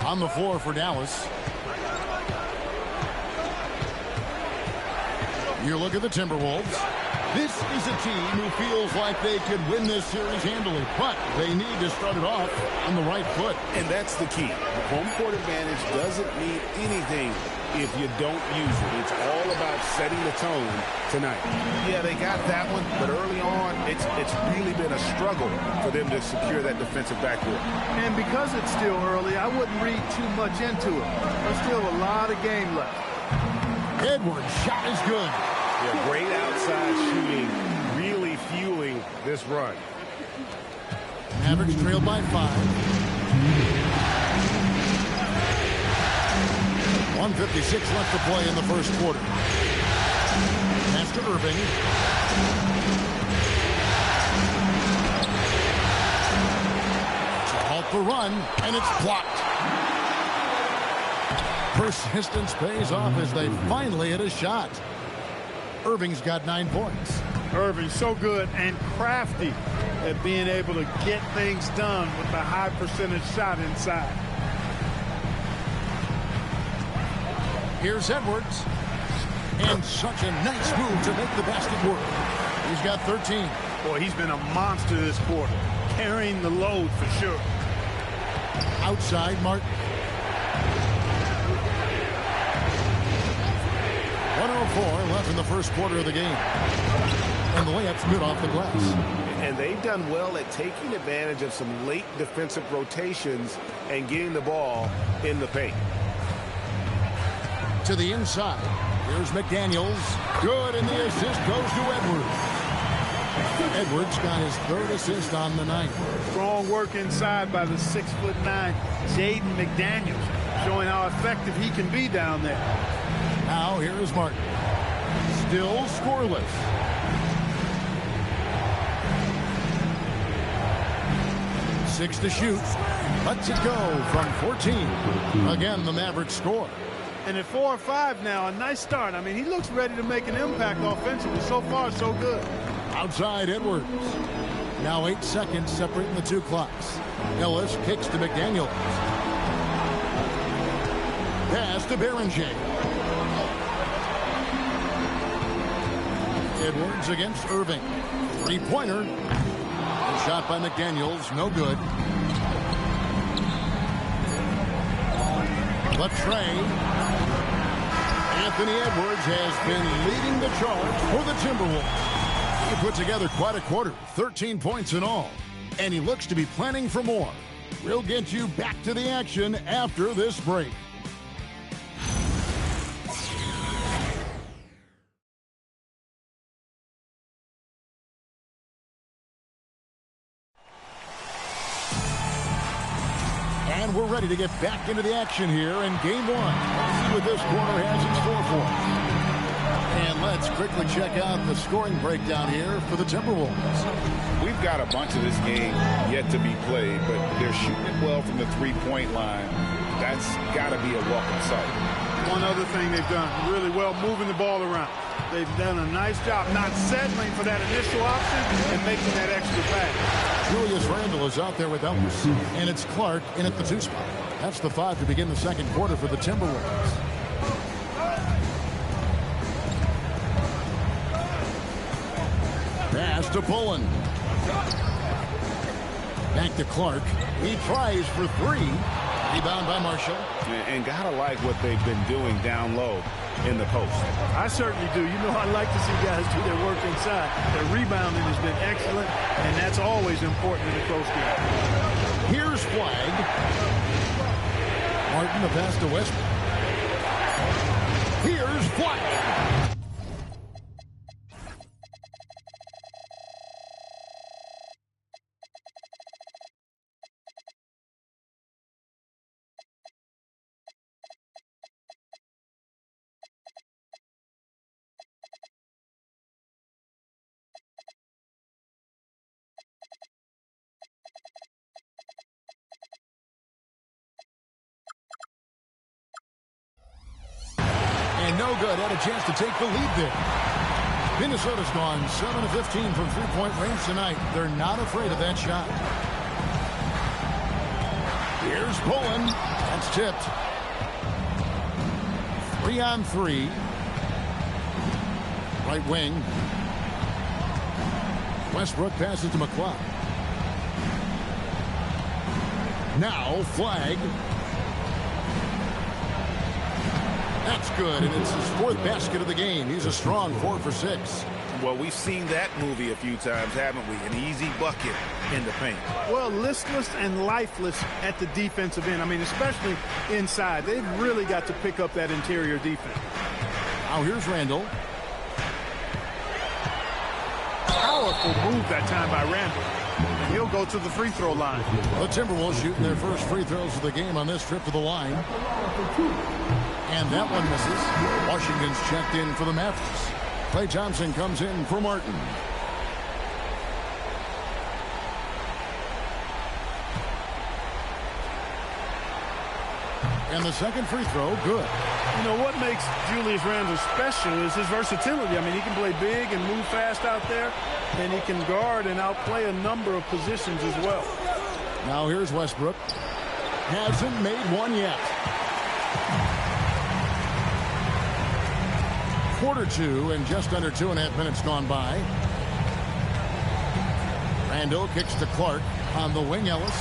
on the floor for Dallas. You look at the Timberwolves. This is a team who feels like they could win this series handily, but they need to start it off on the right foot. And that's the key. The home court advantage doesn't mean anything if you don't use it. It's all about setting the tone tonight. Yeah, they got that one, but early on, it's really been a struggle for them to secure that defensive backcourt. And because it's still early, I wouldn't read too much into it. There's still a lot of game left. Edwards' shot is good. Yeah, great outside shooting, really fueling this run. Mavericks trailed by 5. 1:56 left to play in the first quarter. Pass to Irving. To halt the run, and it's blocked. Persistence pays off as they finally hit a shot. Irving's got 9 points. Irving so good and crafty at being able to get things done with a high percentage shot inside. Here's Edwards. And such a nice move to make the basket work. He's got 13. Boy, he's been a monster this quarter, carrying the load for sure. Outside, Martin. 1:04 left in the first quarter of the game. And the layup's good off the glass. And they've done well at taking advantage of some late defensive rotations and getting the ball in the paint. To the inside. Here's McDaniels. Good, and the assist goes to Edwards. Edwards got his 3rd assist on the night. Strong work inside by the 6'9" Jaden McDaniels, showing how effective he can be down there. Now here is Martin. Still scoreless. Six to shoot. Lets it go from 14. Again, the Mavericks score. And at 4 or 5 now, a nice start. I mean, he looks ready to make an impact offensively. So far, so good. Outside Edwards. Now 8 seconds separating the 2 clocks. Ellis kicks to McDaniels. Pass to Berenger. Edwards against Irving. 3-pointer. Shot by McDaniels. No good. Latrey. Anthony Edwards has been leading the charge for the Timberwolves. He put together quite a quarter, 13 points in all. And he looks to be planning for more. We'll get you back to the action after this break. And we're ready to get back into the action here in Game 1. Let's see what this quarter has in store for us. And let's quickly check out the scoring breakdown here for the Timberwolves. We've got a bunch of this game yet to be played, but they're shooting it well from the 3-point line. That's got to be a welcome sight. One other thing they've done really well, moving the ball around. They've done a nice job not settling for that initial option and making that extra pass. Julius Randle is out there with Ellis, and it's Clark in at the 2 spot. That's the 5 to begin the second quarter for the Timberwolves. Pass to Pullen. Back to Clark. He tries for 3. Rebound by Marshall. And gotta like what they've been doing down low in the post. I certainly do. You know, I like to see guys do their work inside. Their rebounding has been excellent, and that's always important in a close game. Here's Flag. Martin, the pass to Westbrook. Here's Flag. And no good. Had a chance to take the lead there. Minnesota's gone 7 of 15 from 3-point range tonight. They're not afraid of that shot. Here's Pullen. That's tipped. 3-on-3. Right wing. Westbrook passes to McCloud. Now flag. That's good, and it's his 4th basket of the game. He's a strong 4 for 6. Well, we've seen that movie a few times, haven't we? An easy bucket in the paint. Well, listless and lifeless at the defensive end. I mean, especially inside. They've really got to pick up that interior defense. Now here's Randall. Powerful move that time by Randall. And he'll go to the free throw line. The Timberwolves shooting their first free throws of the game on this trip to the line. And that one misses. Washington's checked in for the Mavericks. Klay Thompson comes in for Martin. And the second free throw, good. You know, what makes Julius Randle special is his versatility. I mean, he can play big and move fast out there, and he can guard and outplay a number of positions as well. Now here's Westbrook. Hasn't made one yet. Quarter 2 and just under 2.5 minutes gone by. Randall kicks to Clark on the wing. Ellis.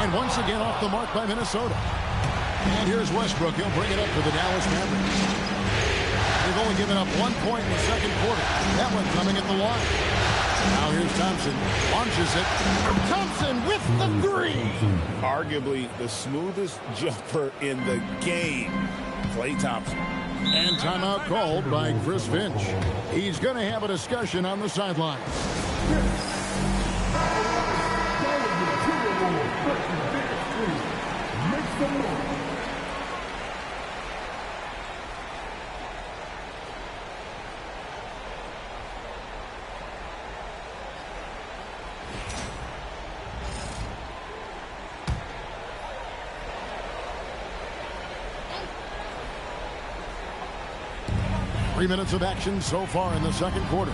And once again off the mark by Minnesota. And here's Westbrook. He'll bring it up for the Dallas Mavericks. They've only given up 1 point in the second quarter. That one coming at the line. Now here's Thompson. Launches it. Thompson with the 3. Arguably the smoothest jumper in the game. Klay Thompson. And timeout called by Chris Finch. He's going to have a discussion on the sideline. 3 minutes of action so far in the second quarter.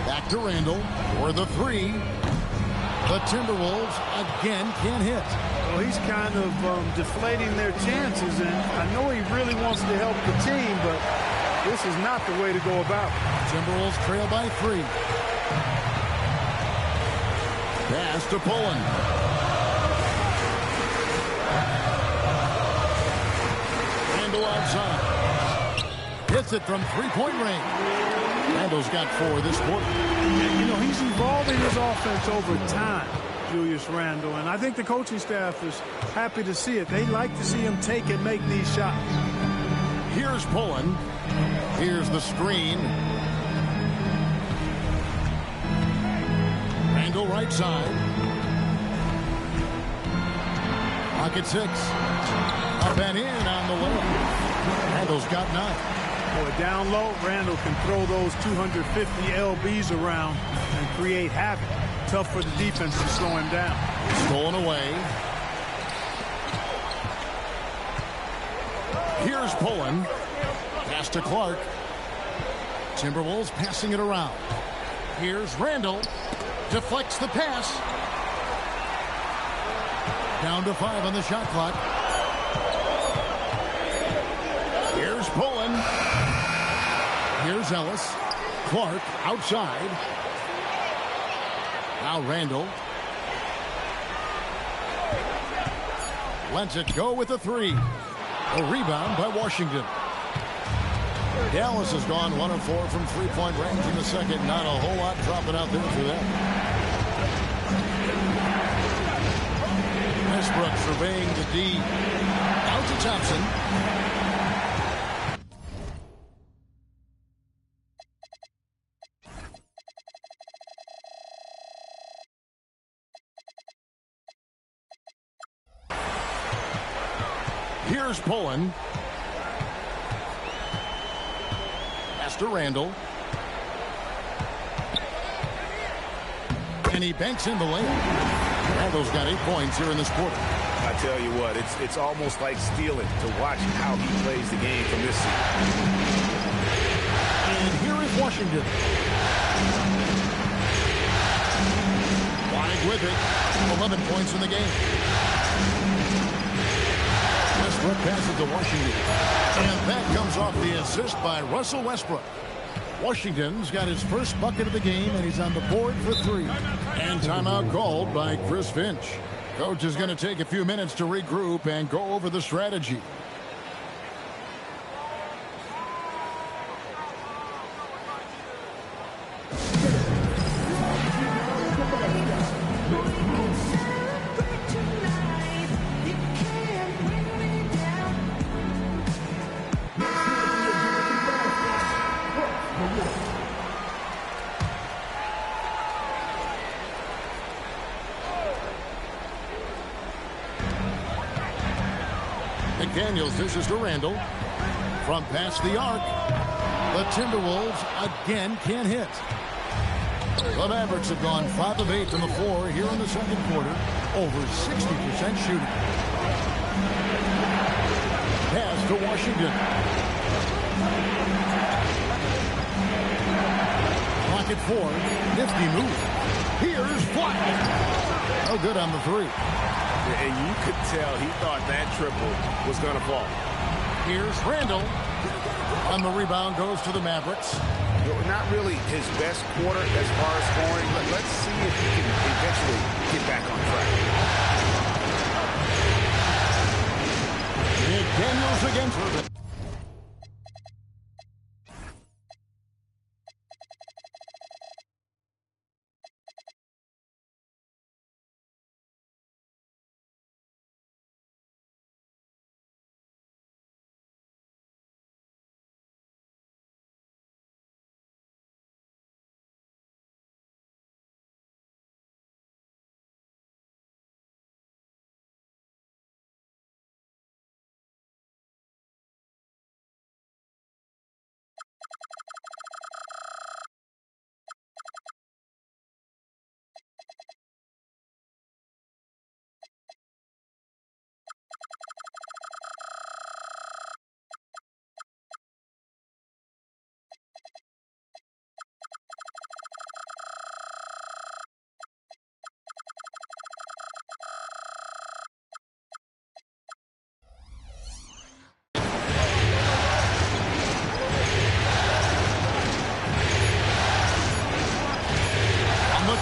Back to Randall for the 3. The Timberwolves again can't hit. Well, he's kind of deflating their chances, and I know he really wants to help the team, but this is not the way to go about it. Timberwolves trail by 3. Pass to Pullen. Randall outside. Hits it from 3-point range. Randall's got 4 this quarter. And, you know, he's evolving his offense over time, Julius Randle, and I think the coaching staff is happy to see it. They like to see him take and make these shots. Here's Pullen. Here's the screen. Randall right side. Pocket 6. Up and in on the layup. Randall's got 9. Boy, down low, Randall can throw those 250 LBs around and create havoc. Tough for the defense to slow him down. Stolen away. Here's Pullen. Pass to Clark. Timberwolves passing it around. Here's Randall. Deflects the pass. Down to 5 on the shot clock. Here's Pullen. Here's Ellis. Clark outside. Now Randall. Lets it go with a 3. A rebound by Washington. Dallas has gone 1 of 4 from 3-point range in the second. Not a whole lot dropping out there for them. Westbrook surveying the D. Out to Thompson. Here's Pullen. Pass to Randall. And he banks in the layup. Randall's got 8 points here in this quarter. I tell you what, it's almost like stealing to watch how he plays the game from this seat. And here is Washington. Wide with it. 11 points in the game. Westbrook passes to Washington. And that comes off the assist by Russell Westbrook. Washington's got his first bucket of the game, and he's on the board for 3. And timeout called by Chris Finch. Coach is going to take a few minutes to regroup and go over the strategy. McDaniels dishes to Randall. From past the arc. The Timberwolves again can't hit. The Mavericks have gone 5 of 8 from the floor here in the second quarter. Over 60% shooting. Pass to Washington. Clock at 4. Nifty move. Here's White. Oh, good on the 3. And you could tell he thought that triple was going to fall. Here's Randall. On the rebound goes to the Mavericks. Not really his best quarter as far as scoring, but let's see if he can eventually get back on track. McDaniels against her.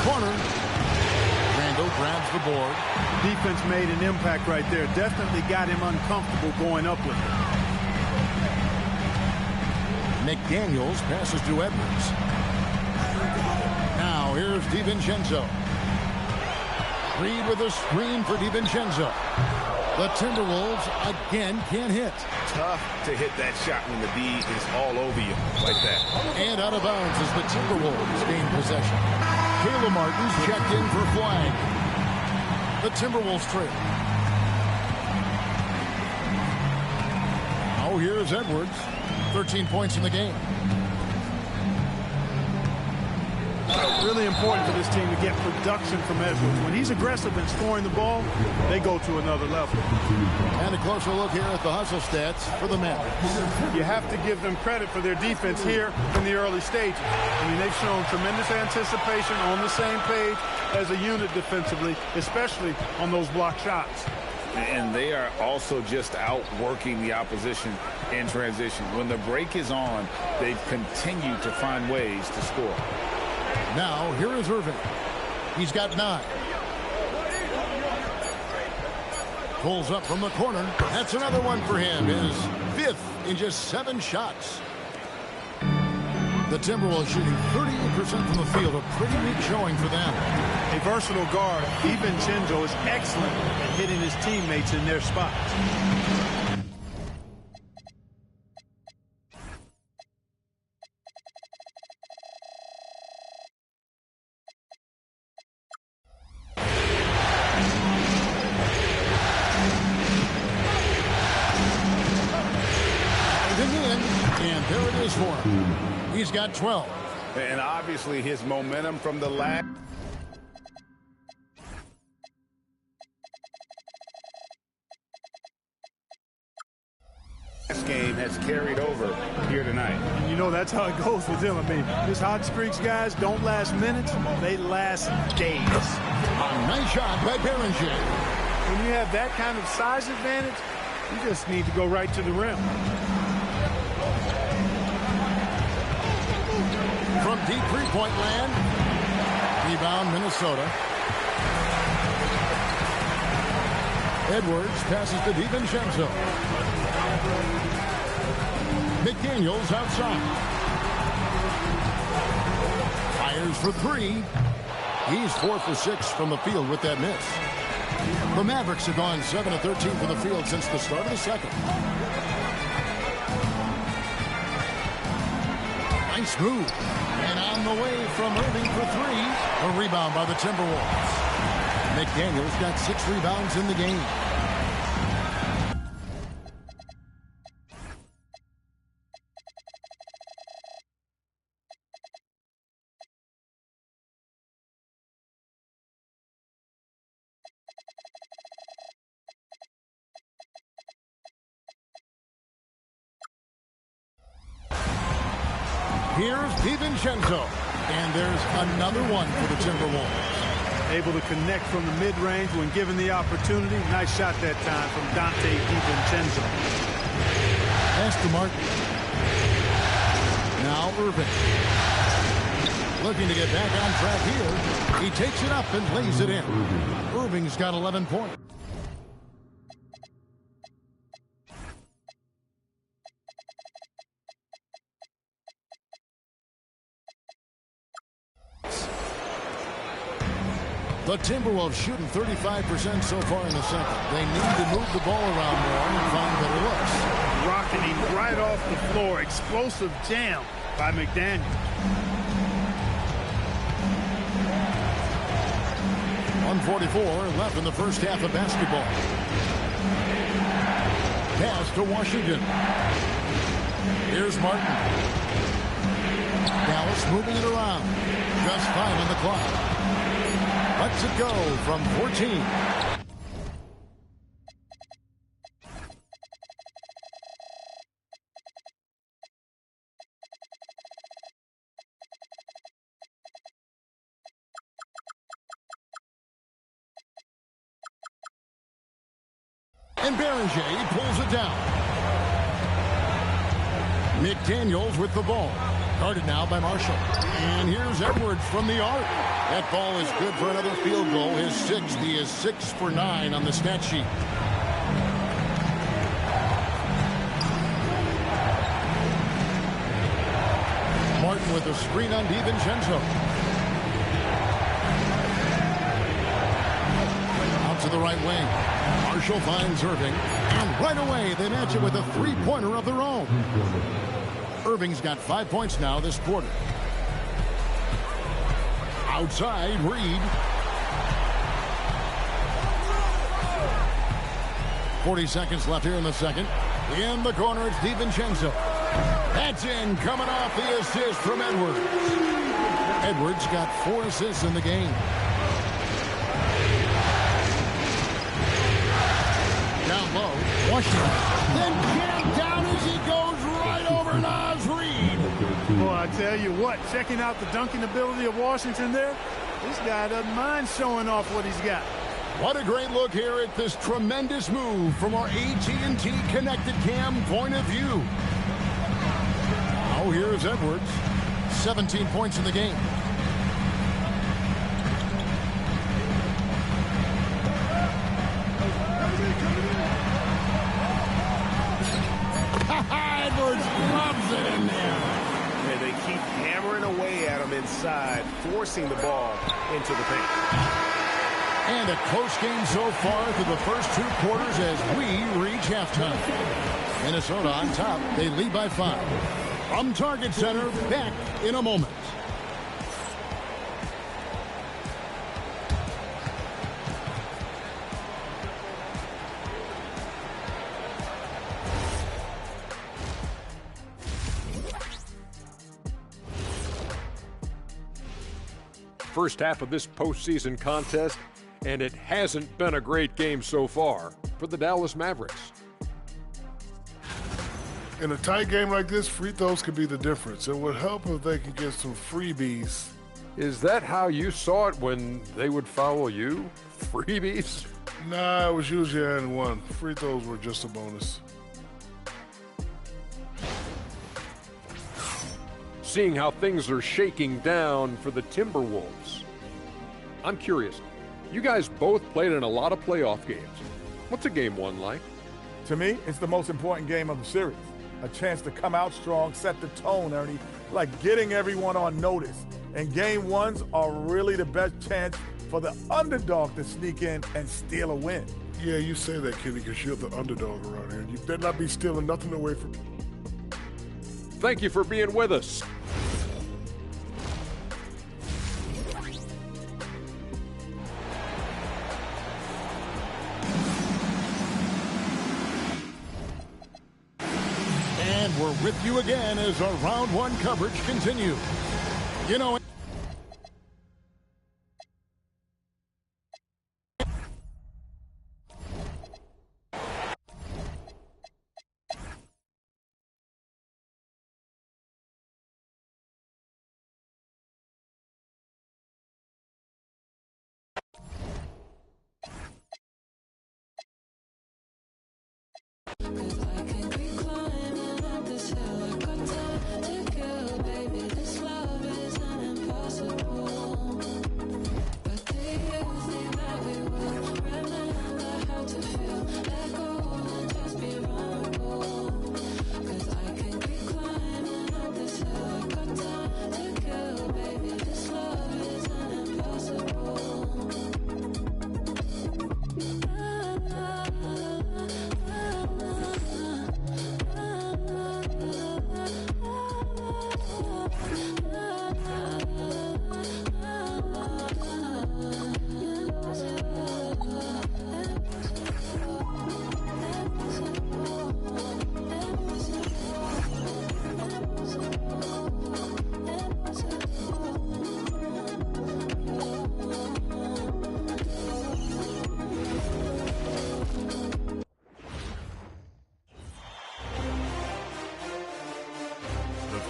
Corner. Randall grabs the board. Defense made an impact right there. Definitely got him uncomfortable going up with it. McDaniels passes to Edwards. Now here's DiVincenzo. Reed with a screen for DiVincenzo. The Timberwolves again can't hit. Tough to hit that shot when the D is all over you like that. And out of bounds as the Timberwolves gain possession. Caleb Martin's checked in for flag. The Timberwolves trail. Oh, here's Edwards. 13 points in the game. Really important for this team to get production from Edwards. When he's aggressive and scoring the ball, they go to another level. And a closer look here at the hustle stats for the Mavericks. You have to give them credit for their defense here in the early stages. I mean, they've shown tremendous anticipation, on the same page as a unit defensively, especially on those block shots. And they are also just outworking the opposition in transition. When the break is on, they've continued to find ways to score. Now, here is Irving. He's got 9. Pulls up from the corner. That's another one for him. His 5th in just 7 shots. The Timberwolves shooting 38% from the field. A pretty weak showing for them. A versatile guard, DiVincenzo, is excellent at hitting his teammates in their spots. And there it is for him. He's got 12. And obviously his momentum from the last game has carried over here tonight. And you know that's how it goes with him. I mean, his hot streaks, guys, don't last minutes. They last days. A nice shot by Berenger. When you have that kind of size advantage, you just need to go right to the rim. From deep three-point land. Rebound, Minnesota. Edwards passes to DiVincenzo. McDaniels outside. Fires for three. He's 4 for 6 from the field with that miss. The Mavericks have gone 7 of 13 from the field since the start of the second. Nice move. And on the way from Irving for three. A rebound by the Timberwolves. McDaniels got 6 rebounds in the game. Here's DiVincenzo. And there's another one for the Timberwolves. Able to connect from the mid-range when given the opportunity. Nice shot that time from Dante DiVincenzo. Pass to Martin. Now Irving. Looking to get back on track here. He takes it up and lays it in. Irving's got 11 points. The Timberwolves shooting 35% so far in the second. They need to move the ball around more and find better looks. Rocketing right off the floor. Explosive jam by McDaniel. .144 left in the first half of basketball. Pass to Washington. Here's Martin. Dallas moving it around. Just 5 on the clock. Lets it go from 14. And Berenger pulls it down. McDaniels with the ball. Guarded now by Marshall. And here's Edwards from the arc. That ball is good for another field goal. His 6th. He is 6 for 9 on the stat sheet. Martin with a screen on DiVincenzo. Out to the right wing. Marshall finds Irving. And right away they match it with a three-pointer of their own. Irving's got 5 points now this quarter. Outside, Reed. 40 seconds left here in the second. In the corner, it's DiVincenzo. That's in, coming off the assist from Edwards. Edwards got 4 assists in the game. Down low, Washington. Then jammed down as he goes right over Naz Reid. Well, I tell you what, checking out the dunking ability of Washington there, this guy doesn't mind showing off what he's got. What a great look here at this tremendous move from our AT&T Connected Cam point of view. Now here's Edwards. 17 points in the game. Edwards loves it in there. And they keep hammering away at him inside, forcing the ball into the paint. And a close game so far through the first 2 quarters as we reach halftime. Minnesota on top. They lead by 5. From Target Center, back in a moment. First half of this postseason contest, and it hasn't been a great game so far for the Dallas Mavericks. In a tight game like this, free throws could be the difference. It would help if they could get some freebies Is that how you saw it when they would foul you? Freebies? Nah, it was usually and one. Free throws were just a bonus. Seeing how things are shaking down for the Timberwolves, I'm curious. You guys both played in a lot of playoff games. What's a game one like? To me, it's the most important game of the series. A chance to come out strong, set the tone, Ernie, like getting everyone on notice. And game ones are really the best chance for the underdog to sneak in and steal a win. Yeah, you say that, Kenny, because you're the underdog around here. You better not be stealing nothing away from me. Thank you for being with us. And we're with you again as our round one coverage continues. You know,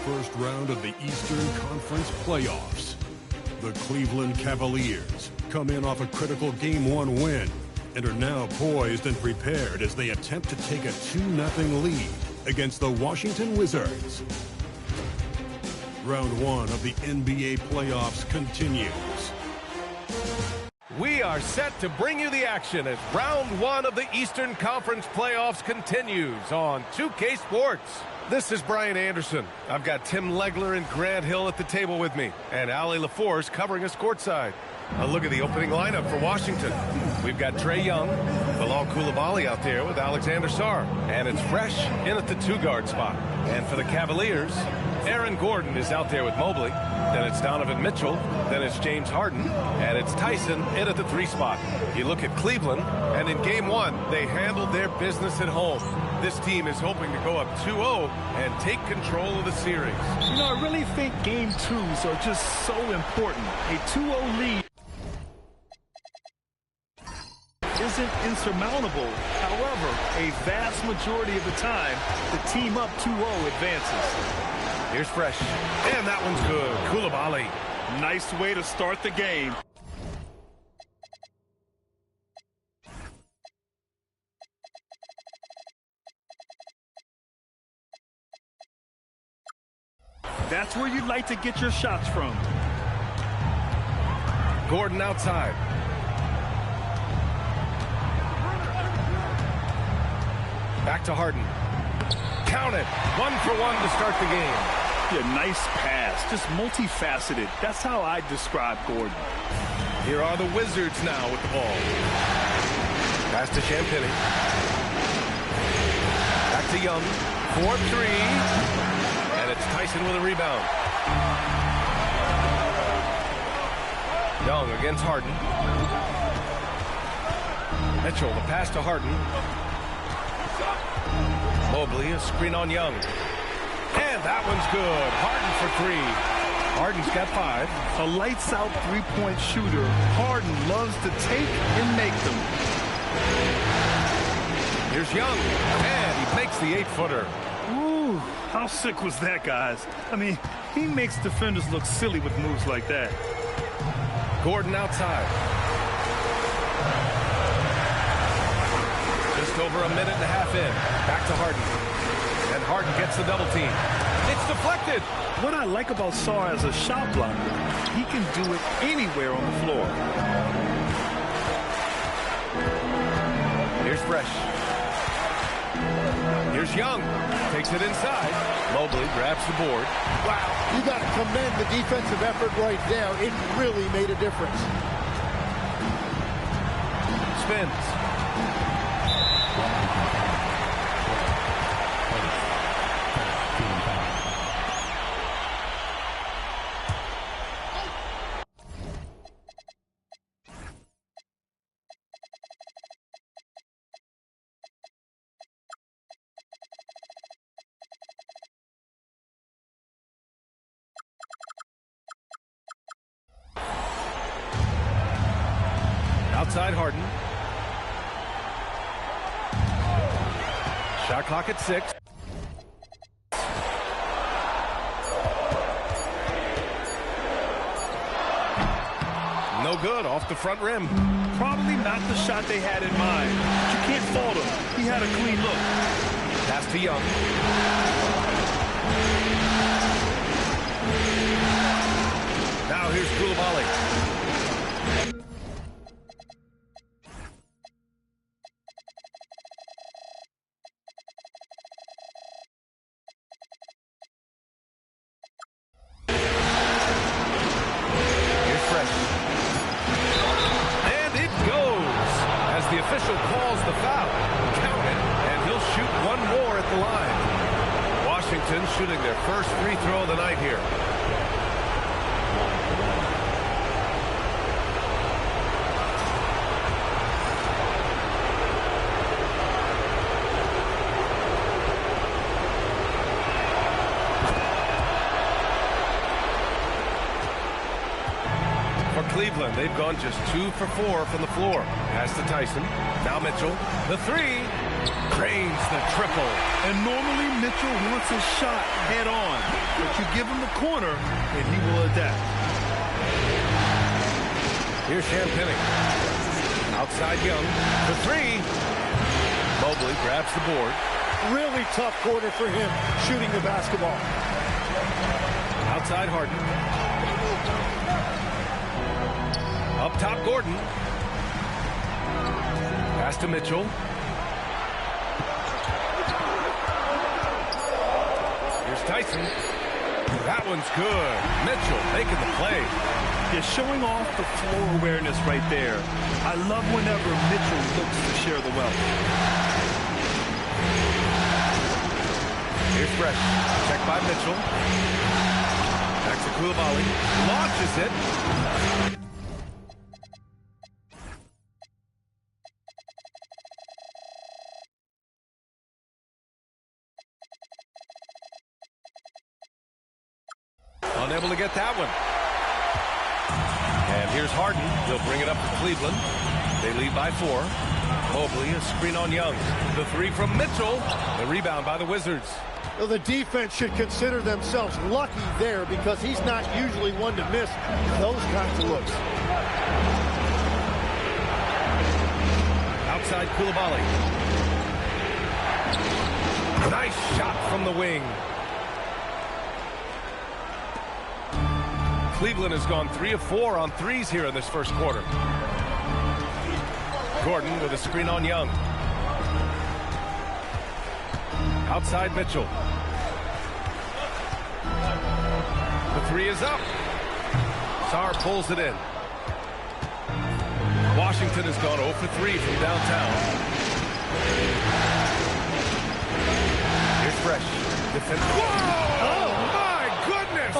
first round of the Eastern Conference playoffs. The Cleveland Cavaliers come in off a critical Game 1 win and are now poised and prepared as they attempt to take a 2-0 lead against the Washington Wizards. Round 1 of the NBA playoffs continues. We are set to bring you the action as round 1 of the Eastern Conference playoffs continues on 2K Sports. This is Brian Anderson. I've got Tim Legler and Grant Hill at the table with me, and Ali LaForce covering us courtside. A look at the opening lineup for Washington. We've got Trae Young, Bilal Coulibaly out there with Alexander Sarr, and it's Fresh in at the 2-guard spot. And for the Cavaliers, Aaron Gordon is out there with Mobley. Then it's Donovan Mitchell. Then it's James Harden. And it's Tyson in at the 3 spot. You look at Cleveland, and in Game 1, they handled their business at home. This team is hoping to go up 2-0 and take control of the series. You know, I really think Game 2s are just so important. A 2-0 lead isn't insurmountable. However, a vast majority of the time, the team up 2-0 advances. Here's Fresh. And that one's good. Coulibaly. Nice way to start the game. That's where you'd like to get your shots from. Gordon outside. Back to Harden. Count it. 1 for 1 to start the game. Yeah, nice pass. Just multifaceted. That's how I describe Gordon. Here are the Wizards now with the ball. Pass to Champagny. Back to Young. 4-3. And it's Tyson with a rebound. Young against Harden. Mitchell, the pass to Harden. Mobley, a screen on Young. And that one's good. Harden for 3. Harden's got 5. A lights-out three-point shooter. Harden loves to take and make them. Here's Young. And he makes the 8-footer. Ooh, Whew, how sick was that, guys? I mean, he makes defenders look silly with moves like that. Gordon outside. Just over a minute and a half in. Back to Harden. And Harden gets the double team. It's deflected. What I like about Sarr as a shot blocker, he can do it anywhere on the floor. Here's Fresh. Here's Young. Takes it inside. Mobley grabs the board. Wow, you got to commend the defensive effort right there. It really made a difference. Spins. Outside Harden. Shot clock at 6. No good, off the front rim. Probably not the shot they had in mind. But you can't fault him. He had a clean look. Pass to Young. Now here's Koulibaly. The official calls the foul. Count it, and he'll shoot one more at the line. Washington shooting their first free throw of the night here. Cleveland, they've gone just 2 for 4 from the floor. Pass to Tyson. Now Mitchell. The 3. Cranes the triple. And normally Mitchell wants his shot head on. But you give him the corner, and he will adapt. Here's Champagny. Outside Young. The 3. Mobley grabs the board. Really tough quarter for him shooting the basketball. Outside Harden. Up top, Gordon. Pass to Mitchell. Here's Tyson. That one's good. Mitchell making the play. Yeah, showing off the floor awareness right there. I love whenever Mitchell looks to share the wealth. Here's Fresh. Check by Mitchell. Back to Koulibaly. Launches it. Unable to get that one. And here's Harden. He'll bring it up to Cleveland. They lead by 4. Mobley, a screen on Young. The 3 from Mitchell. The rebound by the Wizards. Well, the defense should consider themselves lucky there because he's not usually one to miss those kinds of looks. Outside Koulibaly. Nice shot from the wing. Cleveland has gone 3 of 4 on threes here in this first quarter. Gordon with a screen on Young. Outside Mitchell. The 3 is up. Sarr pulls it in. Washington has gone 0 for 3 from downtown. Here's Fresh. Defense. Whoa! Oh, my goodness!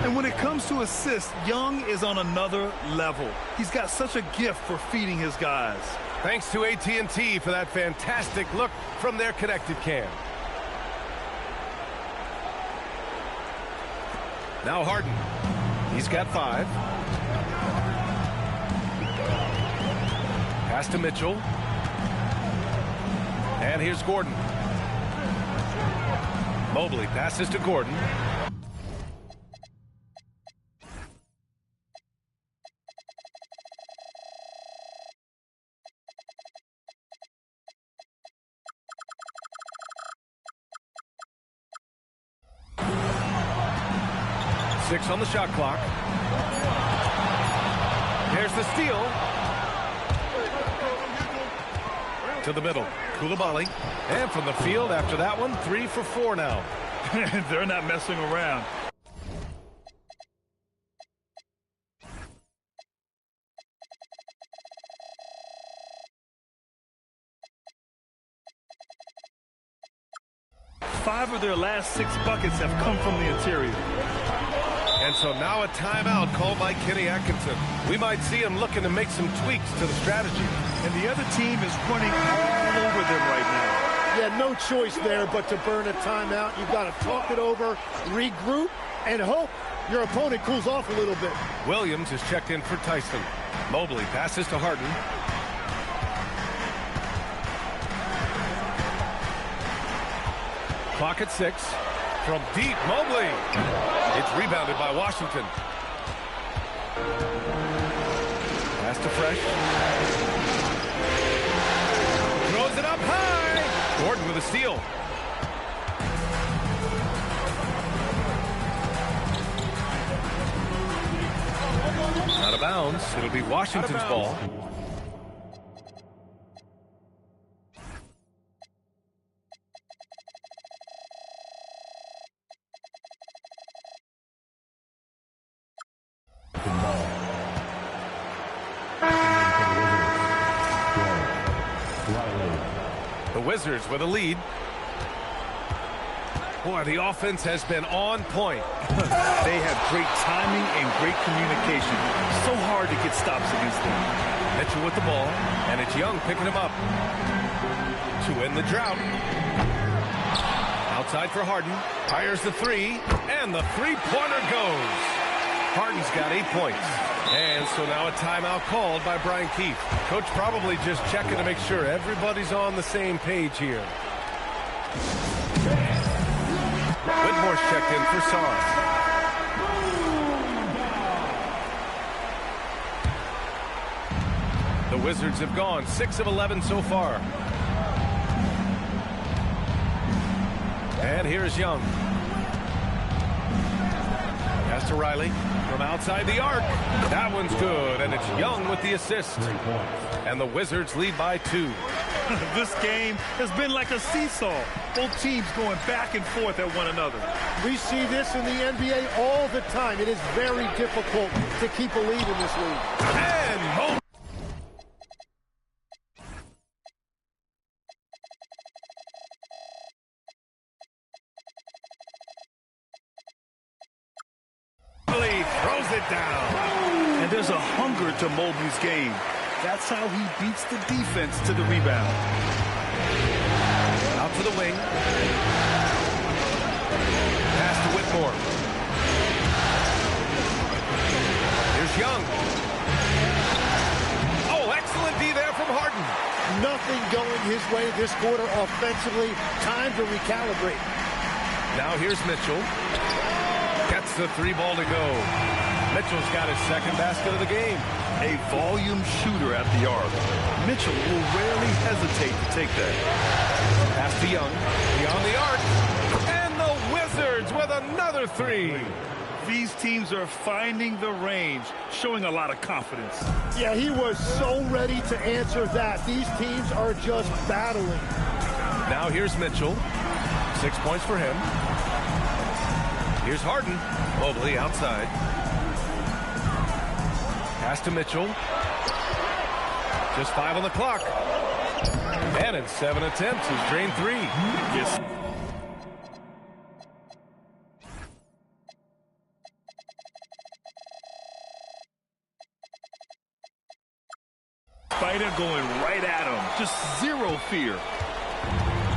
And when it comes to assists, Young is on another level. He's got such a gift for feeding his guys. Thanks to AT&T for that fantastic look from their connected cam. Now Harden. He's got 5. Pass to Mitchell. And here's Gordon. Mobley passes to Gordon. Six on the shot clock. There's the steal. To the middle. Koulibaly. And from the field after that one, 3 for 4 now. They're not messing around. Five of their last 6 buckets have come from the interior. And so now a timeout called by Kenny Atkinson. We might see him looking to make some tweaks to the strategy. And the other team is running all over them right now. Yeah, no choice there but to burn a timeout. You've got to talk it over, regroup, and hope your opponent cools off a little bit. Williams is checked in for Tyson. Mobley passes to Harden. Clock at 6. From deep, Mobley. It's rebounded by Washington. Pass to Fresh. Throws it up high. Gordon with a steal. Out of bounds. It'll be Washington's ball. The Wizards with a lead. Boy, the offense has been on point. They have great timing and great communication. So hard to get stops against them. Mitchell with the ball, and it's Young picking him up. To end the drought. Outside for Harden. Fires the 3, and the three-pointer goes. Harden's got 8 points. And so now a timeout called by Brian Keefe. Coach probably just checking to make sure everybody's on the same page here. Whitmore's checked in for Sauce. The Wizards have gone 6 of 11 so far. And here's Young. Pass to Riley from outside the arc. That one's good, and it's Young with the assist. And the Wizards lead by 2. This game has been like a seesaw. Both teams going back and forth at one another. We see this in the NBA all the time. It is very difficult to keep a lead in this league. And throws it down. And there's a hunger to Mobley's game. That's how he beats the defense to the rebound. Out to the wing. Pass to Whitmore. Here's Young. Oh, excellent D there from Harden. Nothing going his way this quarter offensively. Time to recalibrate. Now here's Mitchell. Gets the 3 ball to go. Mitchell's got his second basket of the game. A volume shooter at the arc. Mitchell will rarely hesitate to take that. Pass to Young. Beyond the arc. And the Wizards with another 3. These teams are finding the range, showing a lot of confidence. Yeah, he was so ready to answer that. These teams are just battling. Now here's Mitchell. 6 points for him. Here's Harden. Mobley outside. Pass to Mitchell. Just 5 on the clock. And in 7 attempts, he's drained 3. Yes. Spider going right at him. Just zero fear.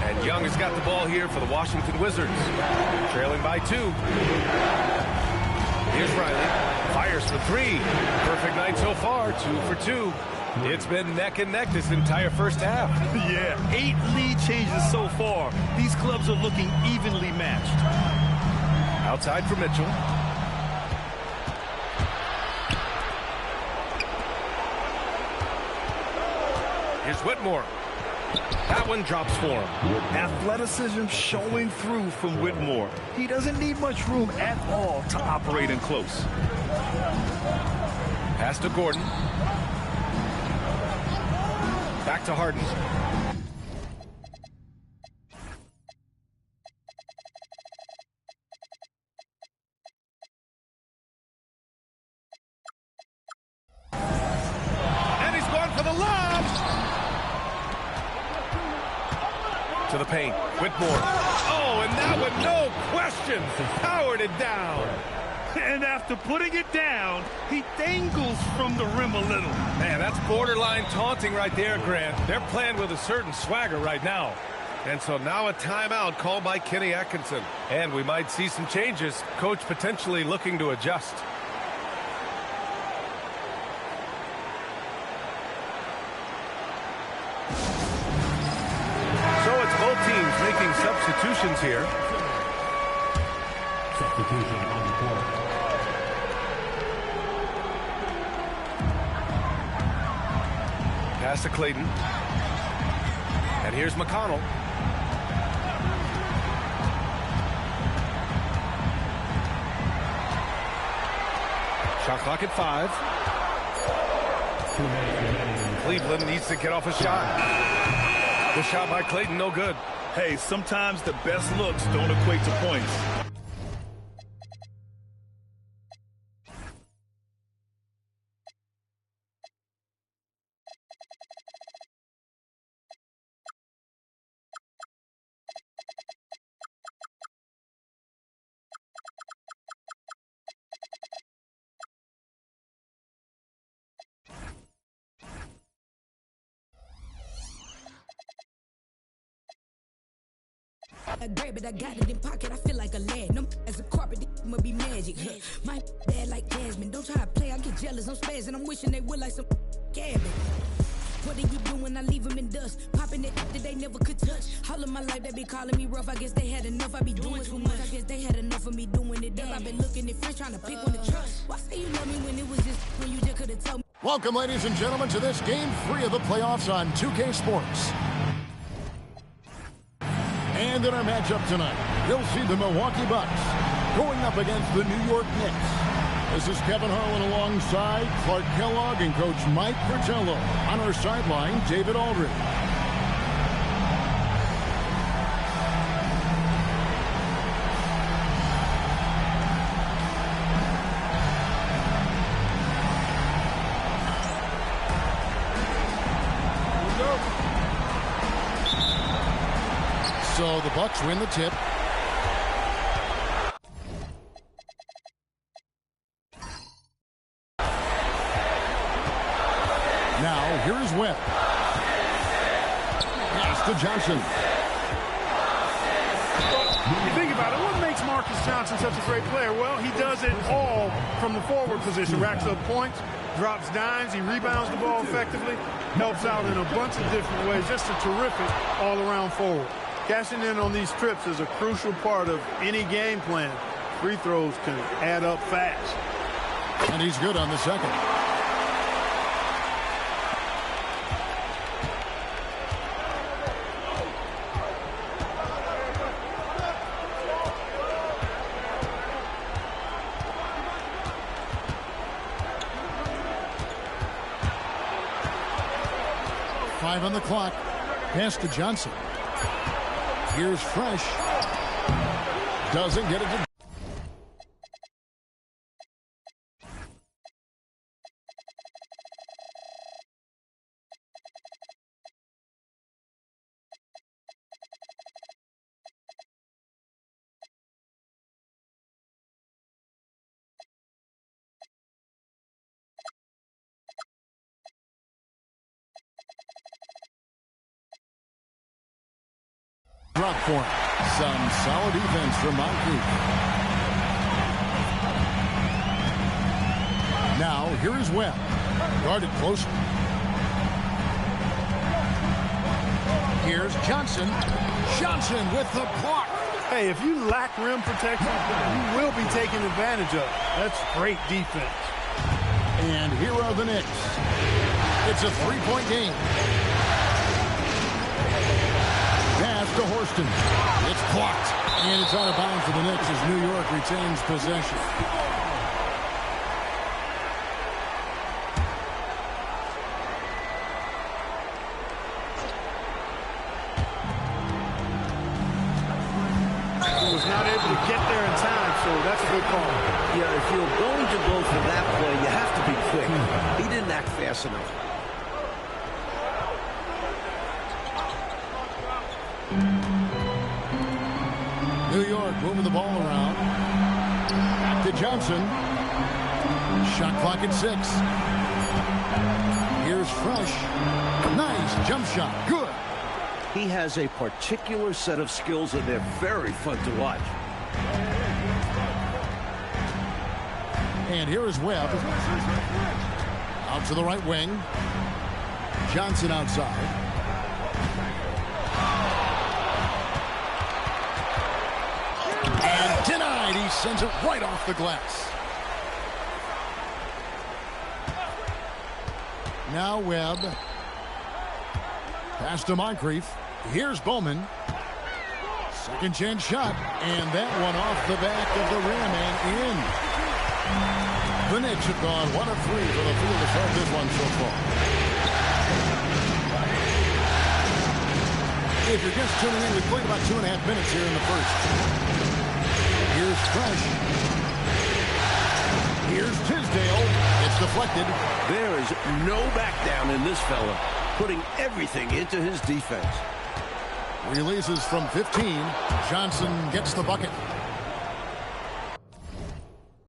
And Young has got the ball here for the Washington Wizards. Trailing by 2. Here's Riley. Fires for 3. Perfect night so far. 2 for 2. It's been neck and neck this entire first half. Yeah, 8 lead changes so far. These clubs are looking evenly matched. Outside for Mitchell. Here's Whitmore. That one drops for him. Athleticism showing through from Whitmore. He doesn't need much room at all to operate in close. Pass to Gordon. Back to Harden. And he's gone for the lob. To the paint. Whitmore. Oh, and that one, no question, powered it down. And after putting it down, he dangles from the rim a little. Man, that's borderline taunting right there, Grant. They're playing with a certain swagger right now. And so now a timeout called by Kenny Atkinson. And we might see some changes. Coach potentially looking to adjust. So it's both teams making substitutions here. Substitution on the court. Pass to Clayton. And here's McConnell. Shot clock at 5. Cleveland needs to get off a shot. The shot by Clayton, no good. Hey, sometimes the best looks don't equate to points. Great, but I got it in pocket. I feel like a lad. No, as a carpet, it must be magic. My bad like Jasmine. Don't try to play. I get jealous. I'm spazzing. I'm wishing they would like some cabin. What are you doing? I leave them in dust. Popping it that they never could touch. All of my life they be calling me rough. I guess they had enough. I be doing too much. I guess they had enough of me doing it up. I've been looking at friends trying to pick one to trust. Why say you love me when it was just when you just could have told me? Welcome, ladies and gentlemen, to this Game 3 of the playoffs on 2K Sports. And in our matchup tonight, you'll see the Milwaukee Bucks going up against the New York Knicks. This is Kevin Harlan alongside Clark Kellogg and Coach Mike Fratello. On our sideline, David Aldridge. So the Bucks win the tip. Now, here's Webb. Pass to Johnson. You think about it, what makes Marcus Johnson such a great player? Well, he does it all from the forward position. Racks up points, drops dimes, he rebounds the ball effectively, helps out in a bunch of different ways. Just a terrific all-around forward. Cashing in on these trips is a crucial part of any game plan. Free throws can add up fast. And he's good on the second. Five on the clock. Pass to Johnson. Here's Fresh. Doesn't get it to... Drop for him. Some solid defense from Moncrief. Now, here is Webb. Guarded closely. Here's Johnson. Johnson with the block. Hey, if you lack rim protection, you will be taken advantage of. That's great defense. And here are the Knicks. It's a three-point game. Pass to Horston. It's blocked. And it's out of bounds for the Knicks as New York retains possession. He was not able to get there in time, so that's a good call. Yeah, if you're going to go for that play, you have to be quick. He didn't act fast enough. New York moving the ball around. Back to Johnson. Shot clock at 6. Here's Fresh. Nice jump shot. Good. He has a particular set of skills, and they're very fun to watch. And here is Webb. Out to the right wing. Johnson outside. And denied. He sends it right off the glass. Now Webb. Pass to Moncrief. Here's Bowman. Second chance shot. And that one off the back of the rim and in. The Knicks have gone 1 of 3 for the field to start this one so far. If you're just tuning in, we've played about 2.5 minutes here in the first. Here's Fresh. Here's Tisdale. It's deflected. There is no back down in this fella, putting everything into his defense. Releases from 15. Johnson gets the bucket.